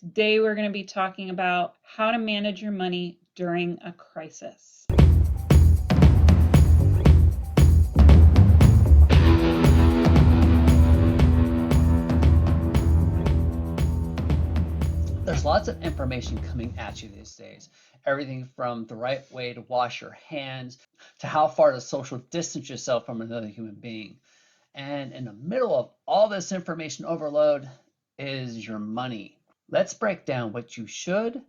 Today we're going to be talking about how to manage your money during a crisis. There's lots of information coming at you these days. Everything from the right way to wash your hands to how far to social distance yourself from another human being. And in the middle of all this information overload is your money. Let's break down what you should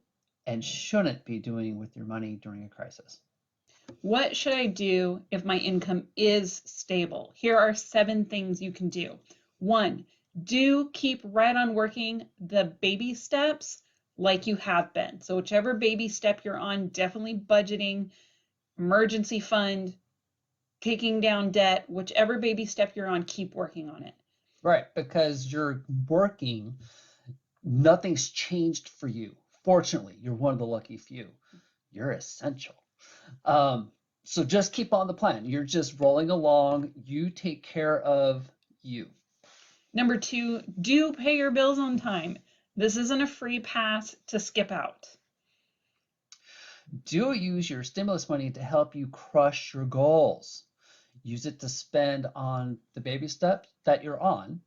and shouldn't be doing with your money during a crisis. What should I do if my income is stable? Here are 7 things you can do. 1, do keep right on working the baby steps like you have been. So whichever baby step you're on, definitely budgeting, emergency fund, taking down debt, whichever baby step you're on, keep working on it. Right, because you're working, nothing's changed for you. Fortunately, you're one of the lucky few. You're essential. So just keep on the plan. You're just rolling along. You take care of you. Number 2, do pay your bills on time. This isn't a free pass to skip out. Do use your stimulus money to help you crush your goals. Use it to spend on the baby steps that you're on,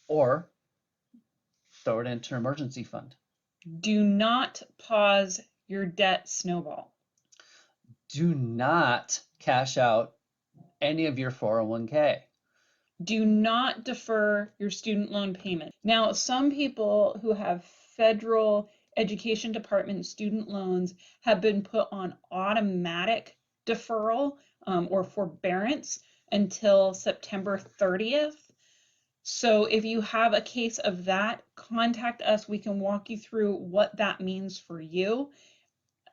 or throw it into an emergency fund. Do not pause your debt snowball. Do not cash out any of your 401k. Do not defer your student loan payment. Now, some people who have federal education department student loans have been put on automatic deferral or forbearance until September 30th. So if you have a case of that, contact us. We can walk you through what that means for you,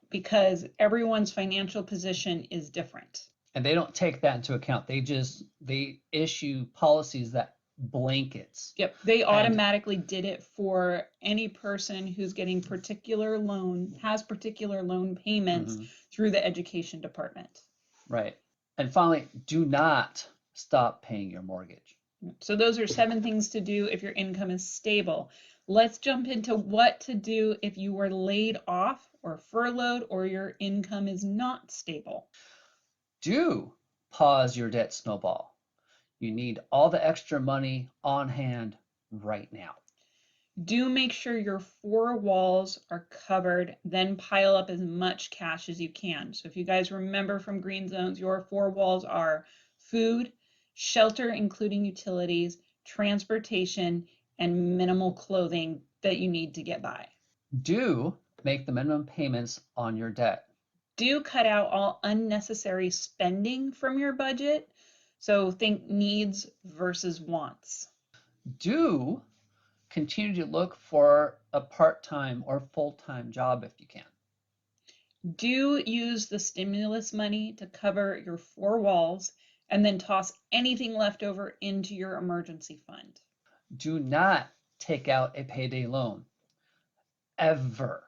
because everyone's financial position is different. And they don't take that into account. They issue policies that blankets. Yep, they automatically did it for any person who's getting has particular loan payments through the education department. Right. And finally, do not stop paying your mortgage. So those are 7 things to do if your income is stable. Let's jump into what to do if you were laid off or furloughed or your income is not stable. Do pause your debt snowball. You need all the extra money on hand right now. Do make sure your 4 walls are covered, then pile up as much cash as you can. So if you guys remember from Green Zones, your 4 walls are food, shelter, including utilities, transportation, and minimal clothing that you need to get by. Do make the minimum payments on your debt. Do cut out all unnecessary spending from your budget. So think needs versus wants. Do continue to look for a part-time or full-time job if you can. Do use the stimulus money to cover your 4 walls and then toss anything left over into your emergency fund. Do not take out a payday loan, ever.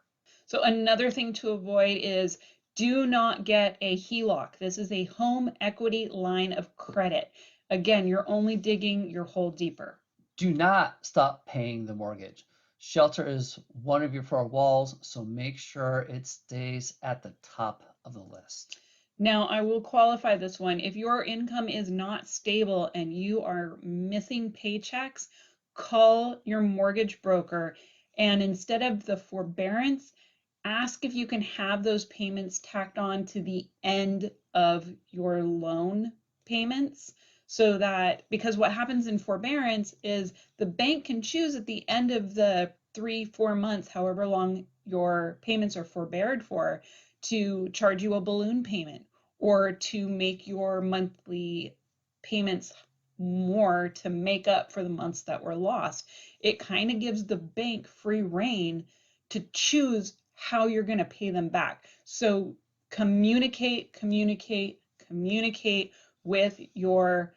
So another thing to avoid is do not get a HELOC. This is a home equity line of credit. Again, you're only digging your hole deeper. Do not stop paying the mortgage. Shelter is one of your 4 walls, so make sure it stays at the top of the list. Now, I will qualify this one. If your income is not stable and you are missing paychecks, call your mortgage broker, and instead of the forbearance, ask if you can have those payments tacked on to the end of your loan payments, so that, because what happens in forbearance is the bank can choose at the end of the 3-4 months, however long your payments are forbeared for, to charge you a balloon payment or to make your monthly payments more to make up for the months that were lost. It kind of gives the bank free rein to choose how you're going to pay them back. So communicate with your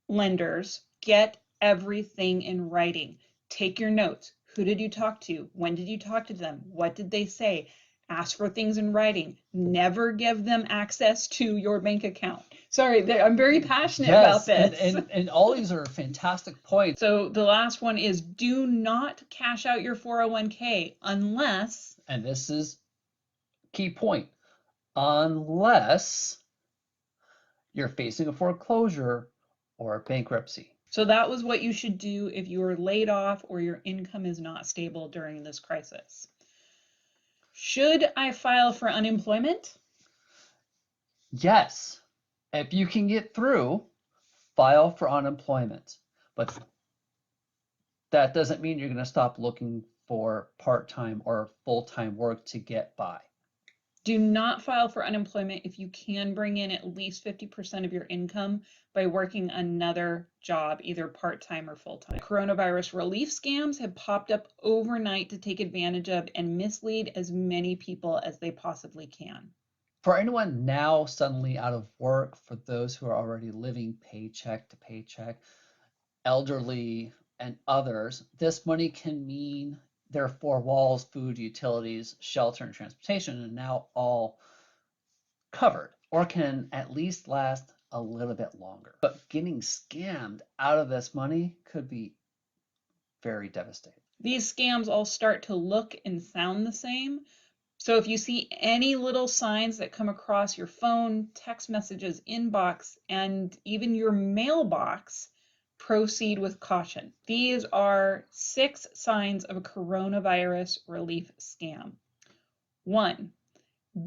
lenders. Get everything in writing. Take your notes. Who did you talk to? When did you talk to them? What did they say? Ask for things in writing. Never give them access to your bank account. Sorry, I'm very passionate about this. And all these are fantastic points. So the last one is do not cash out your 401k unless, and this is key point, unless you're facing a foreclosure or a bankruptcy. so that was what you should do if you are laid off or your income is not stable during this crisis. Should I file for unemployment? Yes, if you can get through, file for unemployment. But that doesn't mean you're going to stop looking for part-time or full-time work to get by. Do not file for unemployment if you can bring in at least 50% of your income by working another job, either part-time or full-time. Coronavirus relief scams have popped up overnight to take advantage of and mislead as many people as they possibly can. For anyone now suddenly out of work, for those who are already living paycheck to paycheck, elderly and others, this money can mean their four walls, food, utilities, shelter, and transportation are now all covered, or can at least last a little bit longer. But getting scammed out of this money could be very devastating. These scams all start to look and sound the same. So if you see any little signs that come across your phone, text messages, inbox, and even your mailbox, proceed with caution. These are 6 signs of a coronavirus relief scam. 1,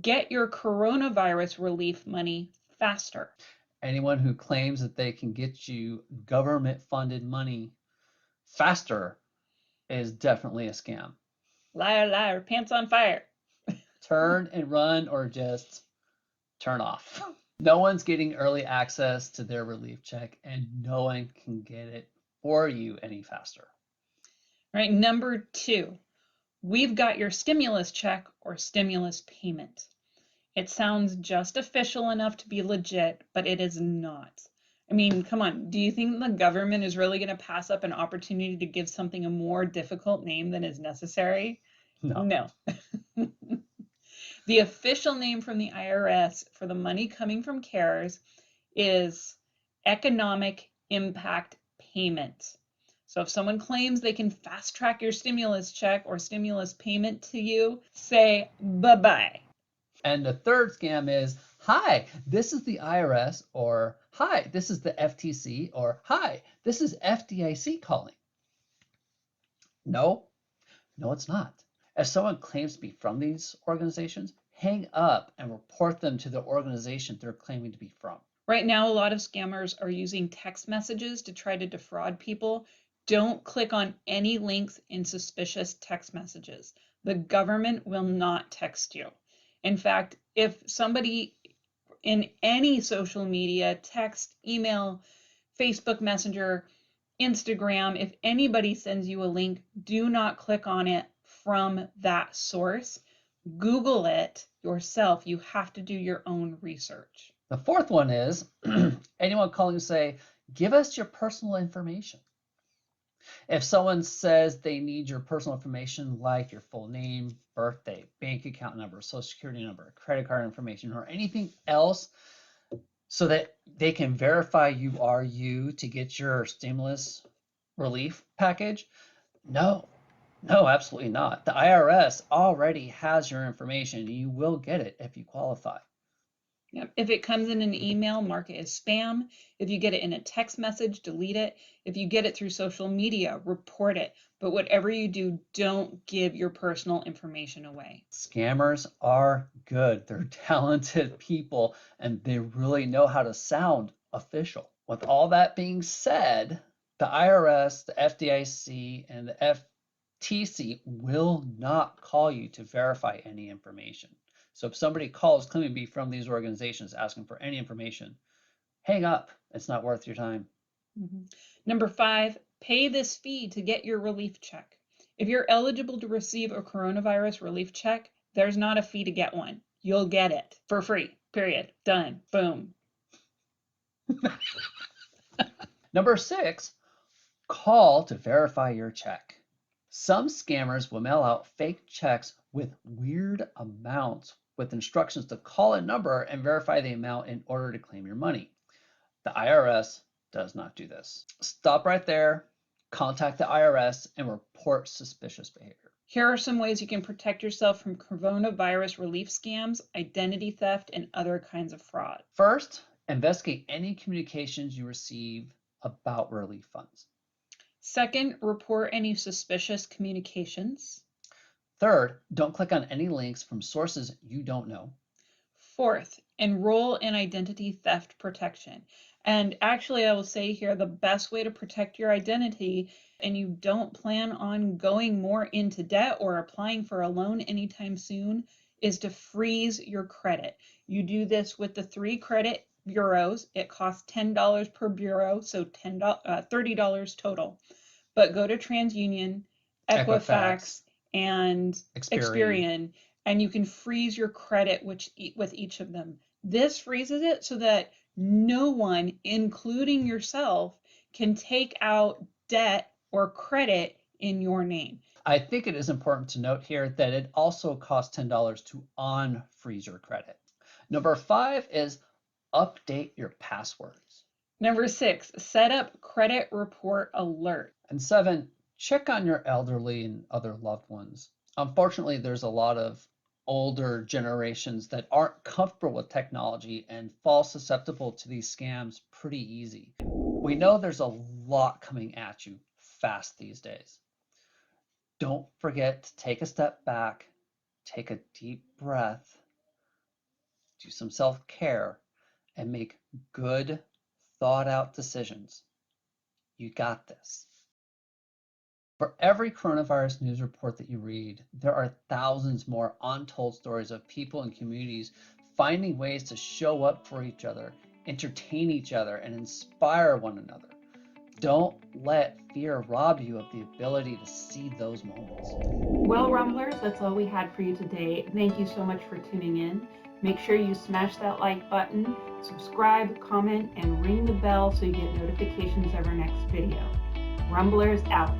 get your coronavirus relief money faster. Anyone who claims that they can get you government-funded money faster is definitely a scam. Liar, liar, pants on fire. Turn and run, or just turn off. No one's getting early access to their relief check, and no one can get it for you any faster. All right, number 2, we've got your stimulus check or stimulus payment. It sounds just official enough to be legit, but it is not. I mean, come on, do you think the government is really going to pass up an opportunity to give something a more difficult name than is necessary? No. The official name from the IRS for the money coming from CARES is Economic Impact Payment. So if someone claims they can fast track your stimulus check or stimulus payment to you, say bye-bye. And the third scam is, hi, this is the IRS, or hi, this is the FTC, or hi, this is FDIC calling. No, it's not. If someone claims to be from these organizations, hang up and report them to the organization they're claiming to be from. Right now, a lot of scammers are using text messages to try to defraud people. Don't click on any links in suspicious text messages. The government will not text you. In fact, if somebody in any social media, text, email, Facebook Messenger, Instagram, if anybody sends you a link, do not click on it from that source. Google it yourself. You have to do your own research. The fourth one is anyone calling to say, give us your personal information. If someone says they need your personal information, like your full name, birthday, bank account number, social security number, credit card information, or anything else, so that they can verify you are you to get your stimulus relief package, no, absolutely not. The IRS already has your information. You will get it if you qualify. Yep. If it comes in an email, mark it as spam. If you get it in a text message, delete it. If you get it through social media, report it. But whatever you do, don't give your personal information away. Scammers are good. They're talented people, and they really know how to sound official. With all that being said, the IRS, the FDIC, and the FTC will not call you to verify any information. So if somebody calls claiming to be from these organizations asking for any information, hang up. It's not worth your time. Number 5, pay this fee to get your relief check. If you're eligible to receive a coronavirus relief check, there's not a fee to get one. You'll get it for free, period. Done. Boom. Number 6, call to verify your check. Some scammers will mail out fake checks with weird amounts with instructions to call a number and verify the amount in order to claim your money. The IRS does not do this. Stop right there, contact the IRS, and report suspicious behavior. Here are some ways you can protect yourself from coronavirus relief scams, identity theft, and other kinds of fraud. First, investigate any communications you receive about relief funds. Second, report any suspicious communications. Third, don't click on any links from sources you don't know. Fourth, enroll in identity theft protection. And actually, I will say here, the best way to protect your identity, and you don't plan on going more into debt or applying for a loan anytime soon, is to freeze your credit. You do this with the 3 credit bureaus. It costs $10 per bureau, so $30 total. But go to TransUnion, Equifax, and Experian, and you can freeze your credit with each of them. This freezes it so that no one, including yourself, can take out debt or credit in your name. I think it is important to note here that it also costs $10 to unfreeze your credit. Number 5 is update your passwords. Number 6, set up credit report alert. And 7, check on your elderly and other loved ones. Unfortunately, there's a lot of older generations that aren't comfortable with technology and fall susceptible to these scams pretty easy. We know there's a lot coming at you fast these days. Don't forget to take a step back, take a deep breath, do some self-care, and make good, thought-out decisions. You got this. For every coronavirus news report that you read, there are thousands more untold stories of people and communities finding ways to show up for each other, entertain each other, and inspire one another. Don't let fear rob you of the ability to see those moments. Well, Rumblers, that's all we had for you today. Thank you so much for tuning in. Make sure you smash that like button, subscribe, comment, and ring the bell so you get notifications of our next video. Rumblers out.